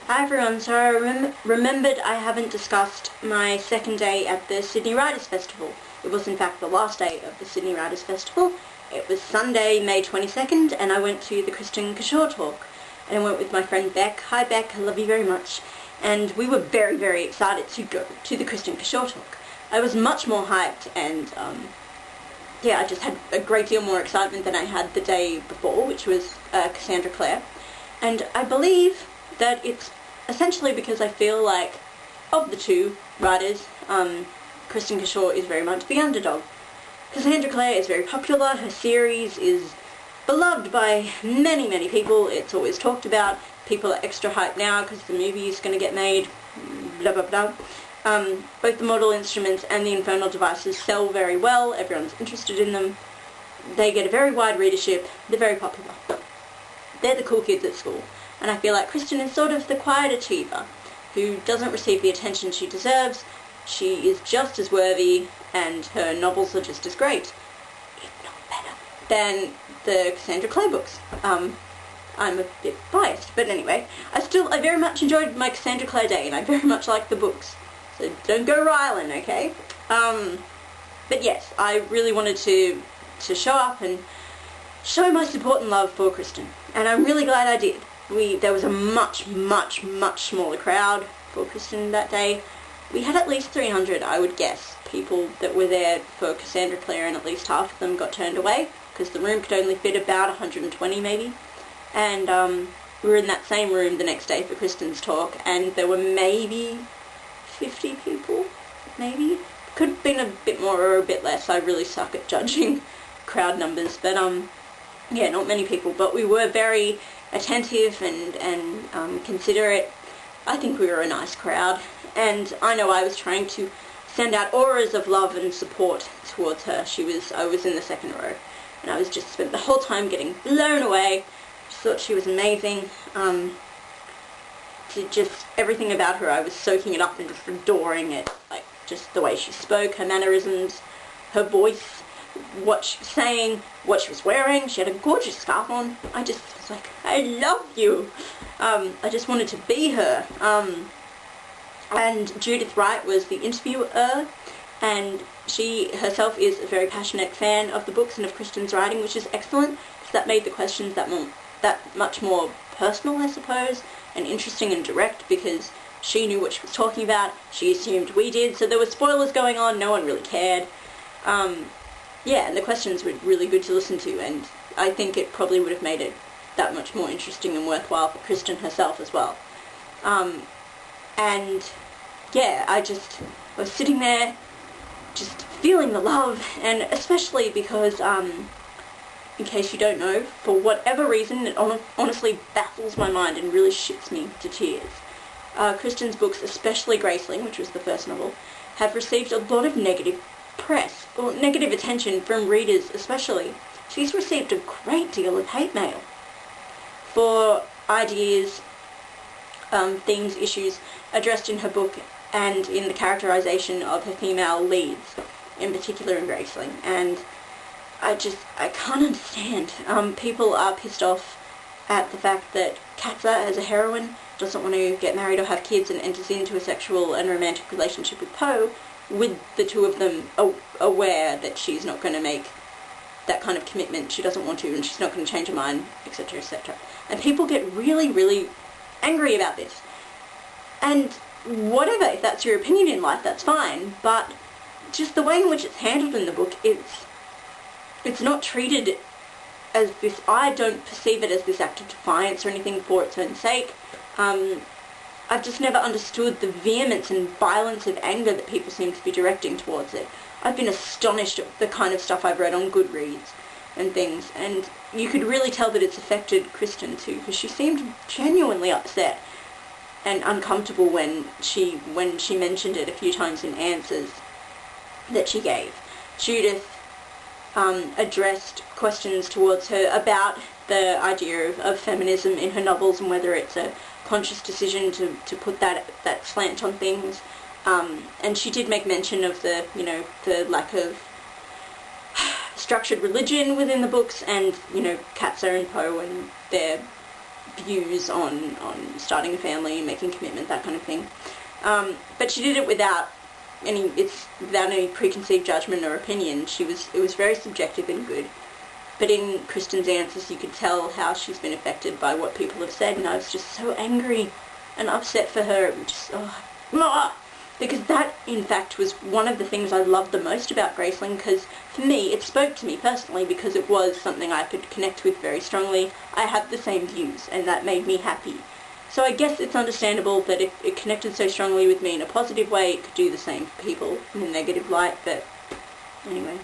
Hi everyone, so I remembered I haven't discussed my second day at the Sydney Writers' Festival. It was in fact the last day of the Sydney Writers' Festival. It was Sunday, May 22nd, and I went to the Kristin Cashore talk. And I went with my friend Beck. Hi Beck, I love you very much. And we were very, very excited to go to the Kristin Cashore talk. I was much more hyped and I just had a great deal more excitement than I had the day before, which was Cassandra Clare. And I believe that it's essentially because I feel like, of the two writers, Kristin Cashore is very much the underdog. Cassandra Clare is very popular, her series is beloved by many, many people, it's always talked about, people are extra hyped now because the movie is going to get made, blah blah blah. Both the Mortal Instruments and the Infernal Devices sell very well, everyone's interested in them, they get a very wide readership, they're very popular. They're the cool kids at school. And I feel like Kristin is sort of the quiet achiever who doesn't receive the attention she deserves. She is just as worthy and her novels are just as great, if not better, than the Cassandra Clare books. I'm a bit biased, but anyway, I very much enjoyed my Cassandra Clare day and I very much like the books. So don't go riling, okay? But yes, I really wanted to show up and show my support and love for Kristin. And I'm really glad I did. There was a much, much, much smaller crowd for Kristin that day. We had at least 300, I would guess, people that were there for Cassandra Clare, and at least half of them got turned away because the room could only fit about 120 maybe. And we were in that same room the next day for Kristin's talk, and there were maybe 50 people, maybe. Could have been a bit more or a bit less. I really suck at judging crowd numbers, but yeah, not many people, but we were very attentive and considerate. I think we were a nice crowd, and I know I was trying to send out auras of love and support towards her. I was in the second row, and I was just spent the whole time getting blown away. Just thought she was amazing. Just everything about her, I was soaking it up and just adoring it. Like just the way she spoke, her mannerisms, her voice, what she was saying, what she was wearing. She had a gorgeous scarf on. I just was like, I love you. I just wanted to be her. And Judith Wright was the interviewer, and she herself is a very passionate fan of the books and of Kristin's writing, which is excellent, because that made the questions that much more personal, I suppose, and interesting and direct, because she knew what she was talking about, she assumed we did, so there were spoilers going on, no one really cared. Yeah, and the questions were really good to listen to, and I think it probably would have made it that much more interesting and worthwhile for Kristin herself as well. And yeah, I was sitting there just feeling the love, and especially because, in case you don't know, for whatever reason, it honestly baffles my mind and really shits me to tears. Kristin's books, especially Graceling, which was the first novel, have received a lot of negative press, or negative attention from readers especially. She's received a great deal of hate mail for ideas, themes, issues addressed in her book and in the characterization of her female leads, in particular in Graceling. And I can't understand. People are pissed off at the fact that Katza, as a heroine, doesn't want to get married or have kids and enters into a sexual and romantic relationship with Poe, with the two of them aware that she's not going to make that kind of commitment, she doesn't want to, and she's not going to change her mind, etc., etc. And people get really, really angry about this. And whatever, if that's your opinion in life, that's fine, but just the way in which it's handled in the book, it's not treated as this, I don't perceive it as this act of defiance or anything for its own sake. I've just never understood the vehemence and violence of anger that people seem to be directing towards it. I've been astonished at the kind of stuff I've read on Goodreads and things, and you could really tell that it's affected Kristin too, because she seemed genuinely upset and uncomfortable when she mentioned it a few times in answers that she gave. Judith addressed questions towards her about the idea of feminism in her novels and whether it's a conscious decision to put that slant on things. And she did make mention of the lack of structured religion within the books, and Katza and Poe and their views on starting a family, making commitment, that kind of thing. But she did it without any preconceived judgment or opinion. It was very subjective and good. But in Kristin's answers, you could tell how she's been affected by what people have said, and I was just so angry and upset for her. Because that, in fact, was one of the things I loved the most about Graceling, because for me, it spoke to me personally, because it was something I could connect with very strongly. I have the same views, and that made me happy. So I guess it's understandable that if it connected so strongly with me in a positive way, it could do the same for people in a negative light, but anyway.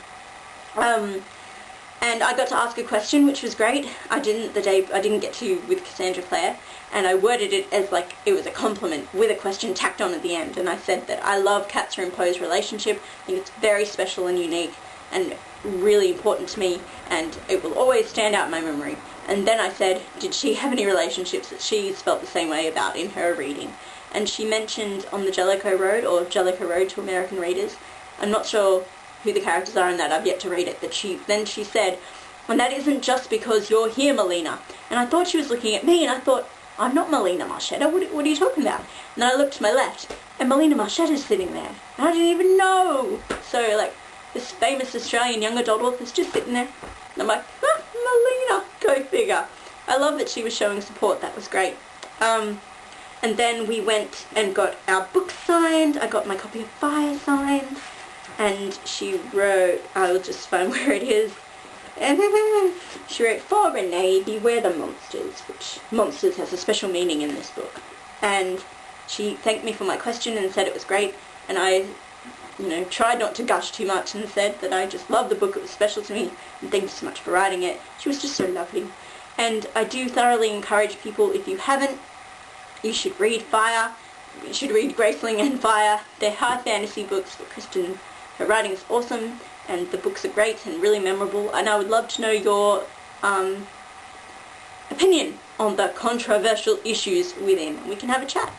And I got to ask a question, which was great. I didn't get to with Cassandra Clare, and I worded it as like it was a compliment with a question tacked on at the end. And I said that I love Katza and Poe's relationship. I think it's very special and unique and really important to me, and it will always stand out in my memory. And then I said, did she have any relationships that she's felt the same way about in her reading? And she mentioned On the Jellicoe Road, or Jellicoe Road to American readers. I'm not sure who the characters are in that, I've yet to read it, but she said, and that isn't just because you're here, Melina. And I thought she was looking at me, and I thought, I'm not Melina Marchetta, what are you talking about? And then I looked to my left, and Melina Marchetta's sitting there, and I didn't even know. So, like, this famous Australian young adult author is just sitting there, and I'm like, Melina, go figure. I love that she was showing support, that was great. And then we went and got our book signed. I got my copy of Fire signed, and she wrote, I will just find where it is, she wrote, for Renee, beware the monsters, which monsters has a special meaning in this book. And she thanked me for my question and said it was great, and I tried not to gush too much and said that I just loved the book, it was special to me, and thank you so much for writing it. She was just so lovely. And I do thoroughly encourage people, if you haven't, you should read Fire. You should read Graceling and Fire. They're high fantasy books, but Kristin, her writing is awesome, and the books are great and really memorable, and I would love to know your opinion on the controversial issues within, and we can have a chat.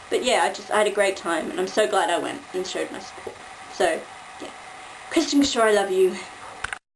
But yeah, I had a great time, and I'm so glad I went and showed my support. So, yeah. Kristin Cashore, I love you.